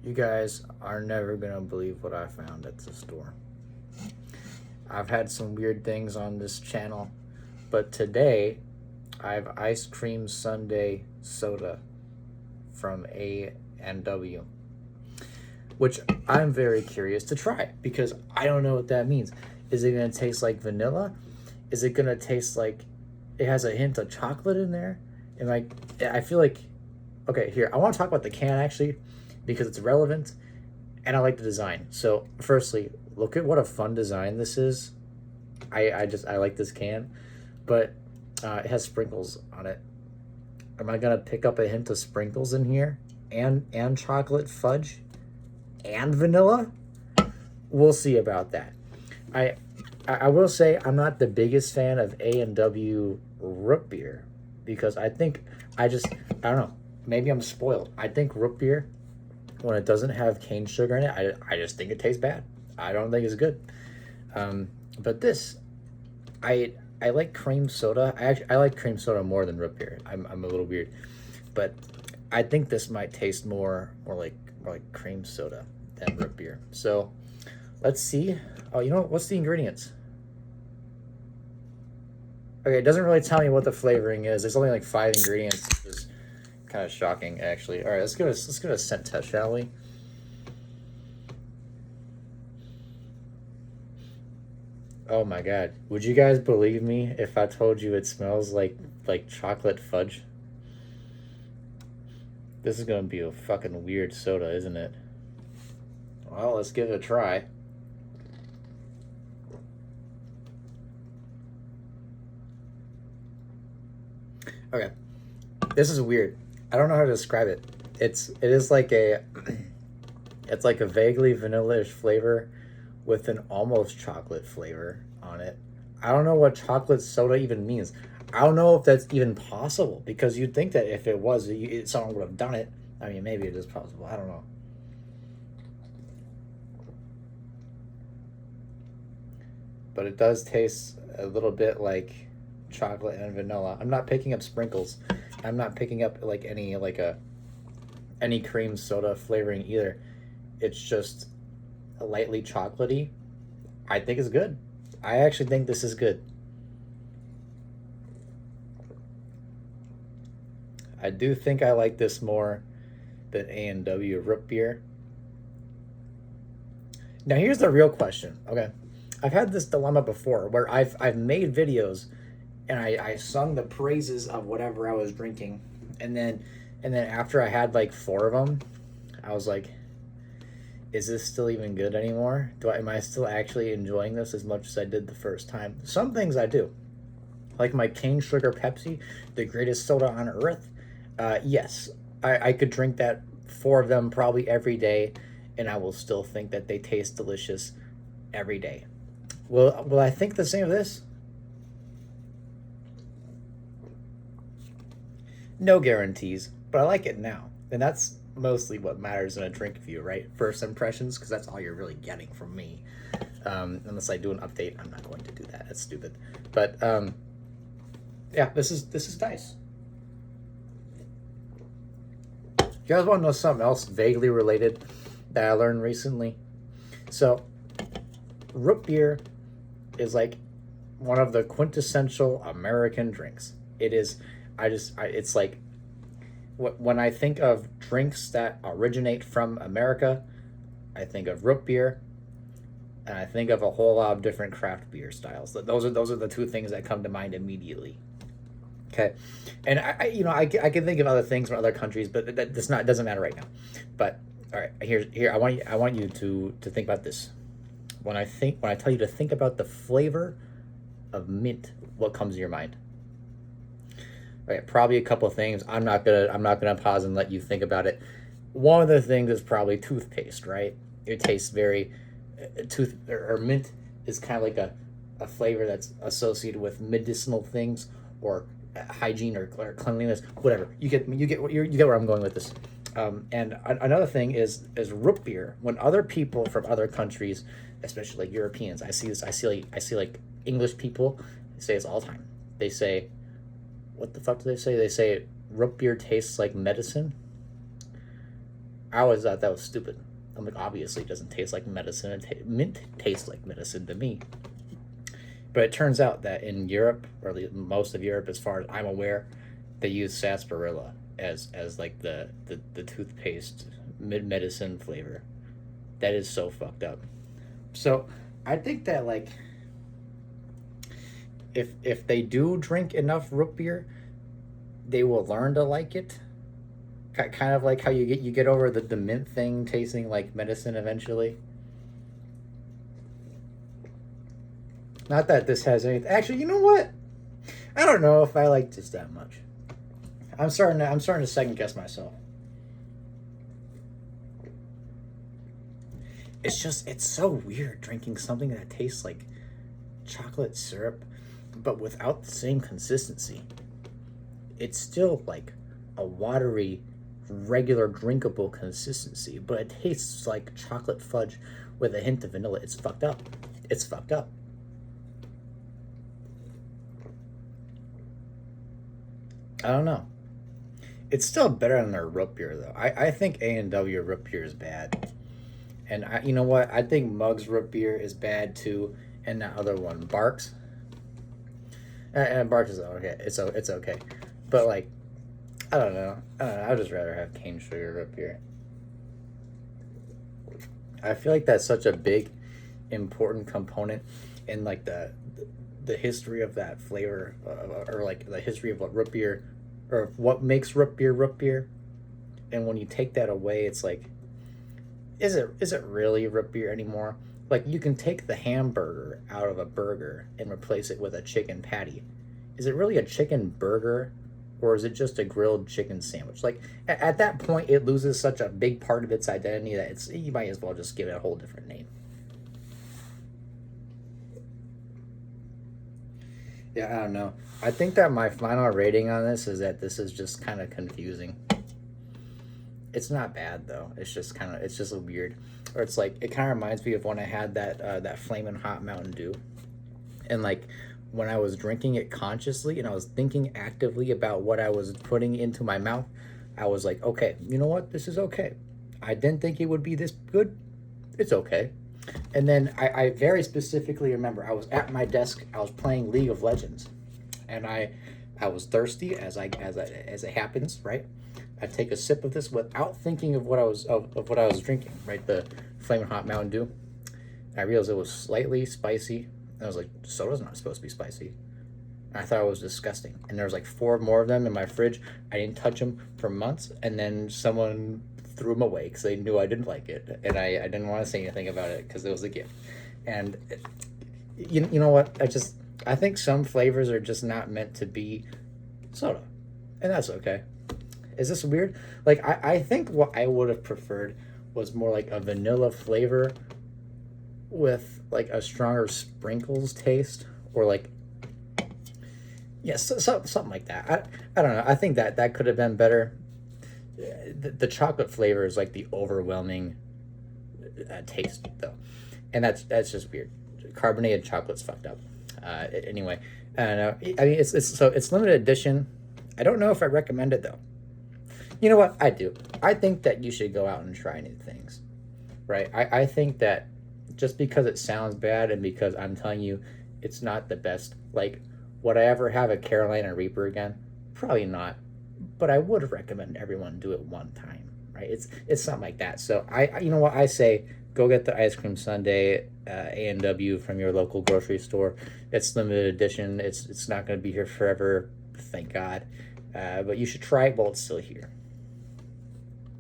You guys are never gonna believe what I found at the store. I've had some weird things on this channel, but today I have ice cream sundae soda from A&W, which I'm very curious to try because I don't know what that means. Is it gonna taste like vanilla? Is it gonna taste like it has a hint of chocolate in there? And like, I feel like, okay, here, I want to talk about the can actually because it's relevant and I like the design. So, firstly, look at what a fun design this is. I like this can, but it has sprinkles on it. Am I gonna pick up a hint of sprinkles in here and chocolate fudge and vanilla? We'll see about that. I I will say I'm not the biggest fan of A&W root beer because I don't know, maybe I'm spoiled. I think root beer when it doesn't have cane sugar in it, I just think it tastes bad. I don't think it's good. But this, I like cream soda. I like cream soda more than root beer. I'm a little weird, but I think this might taste more like cream soda than root beer. So let's see. Oh, you know what? What's the ingredients? Okay, it doesn't really tell me what the flavoring is. There's only like 5 ingredients, which is kind of shocking, actually. All right, let's give it a scent test, shall we? Oh my god, would you guys believe me if I told you it smells like chocolate fudge? This is gonna be a fucking weird soda, isn't it? Well, let's give it a try. Okay, this is weird. I don't know how to describe it. It is like a it's like a vaguely vanilla-ish flavor with an almost chocolate flavor on it. I don't know what chocolate soda even means. I don't know if that's even possible because you'd think that if it was, someone would have done it. I mean, maybe it is possible. I don't know. But it does taste a little bit like chocolate and vanilla. I'm not picking up sprinkles. I'm not picking up like any cream soda flavoring either. It's just lightly chocolatey. I think it's good. I actually think this is good. I do think I like this more than A&W root beer. Now here's the real question. Okay, I've had this dilemma before where I've made videos and I sung the praises of whatever I was drinking, and then after I had like 4 of them, I was like, is this still even good anymore? Am I still actually enjoying this as much as I did the first time? Some things I do, like my cane sugar Pepsi, the greatest soda on earth. Yes, I could drink that 4 of them probably every day, and I will still think that they taste delicious every day. Will I think the same of this? No guarantees, but I like it now, and that's mostly what matters in a drink review, right? First impressions, because that's all you're really getting from me. Unless I do an update, I'm not going to do that. That's stupid. But yeah, this is nice. You guys want to know something else vaguely related that I learned recently? So, root beer is like one of the quintessential American drinks. It is. It's like when I think of drinks that originate from America, I think of root beer, and I think of a whole lot of different craft beer styles. Those are the 2 things that come to mind immediately. Okay, and I can think of other things from other countries, but that's not, it doesn't matter right now. But all right, here I want you to think about this. When I tell you to think about the flavor of mint, what comes to your mind? Okay, probably a couple of things. I'm not gonna pause and let you think about it. One of the things is probably toothpaste, right? It tastes very tooth or mint is kind of like a flavor that's associated with medicinal things or hygiene or cleanliness, whatever. You get where I'm going with this. And another thing is root beer. When other people from other countries, especially like Europeans, I see like English people say this all the time. They say, what the fuck do they say? They say root beer tastes like medicine. I always thought that was stupid. I'm like, obviously, it doesn't taste like medicine. Mint tastes like medicine to me. But it turns out that in Europe, or most of Europe, as far as I'm aware, they use sarsaparilla as like the toothpaste medicine flavor. That is so fucked up. So I think that, like, if they do drink enough root beer, they will learn to like it. Kind of like how you get over the mint thing tasting like medicine eventually. Not that this has anything. Actually, you know what? I don't know if I like this that much. I'm starting to second guess myself. It's so weird drinking something that tastes like chocolate syrup, but without the same consistency. It's still like a watery, regular drinkable consistency, but it tastes like chocolate fudge with a hint of vanilla. It's fucked up. It's fucked up. I don't know. It's still better than their root beer though. I think A&W root beer is bad. And you know what? I think Muggs root beer is bad too. And that other one, Barks. And Barks is okay. It's okay. But like, I don't know. I'd just rather have cane sugar root beer. I feel like that's such a big, important component in like the history of that flavor, or like the history of what root beer, or what makes root beer. And when you take that away, it's like, is it really root beer anymore? Like, you can take the hamburger out of a burger and replace it with a chicken patty. Is it really a chicken burger, or is it just a grilled chicken sandwich? Like, at that point, it loses such a big part of its identity that you might as well just give it a whole different name. Yeah, I don't know. I think that my final rating on this is that this is just kind of confusing. It's not bad though. It's just a weird, or it's like, it kind of reminds me of when I had that flaming hot Mountain Dew, and like when I was drinking it consciously and I was thinking actively about what I was putting into my mouth, I was like, okay, you know what? This is okay. I didn't think it would be this good. It's okay. And then I very specifically remember I was at my desk. I was playing League of Legends, and I was thirsty as it happens, right? I take a sip of this without thinking of what I was drinking, right? The flaming hot Mountain Dew. I realized it was slightly spicy. And I was like, soda's not supposed to be spicy. And I thought it was disgusting. And there was like 4 more of them in my fridge. I didn't touch them for months, and then someone threw them away because they knew I didn't like it, and I didn't want to say anything about it because it was a gift. And you know what? I think some flavors are just not meant to be soda, and that's okay. Is this weird? Like, I think what I would have preferred was more like a vanilla flavor with like a stronger sprinkles taste, or like, yes, something like that. I don't know. I think that could have been better. The chocolate flavor is like the overwhelming taste though, and that's just weird. Carbonated chocolate's fucked up. Anyway, I don't know. I mean, it's limited edition. I don't know if I recommend it though. You know what? I do. I think that you should go out and try new things, right? I think that just because it sounds bad and because I'm telling you it's not the best, like, would I ever have a Carolina Reaper again? Probably not. But I would recommend everyone do it one time, right? It's something like that. So you know what I say? Go get the ice cream sundae A&W from your local grocery store. It's limited edition. It's not going to be here forever, thank God. But you should try it while it's still here.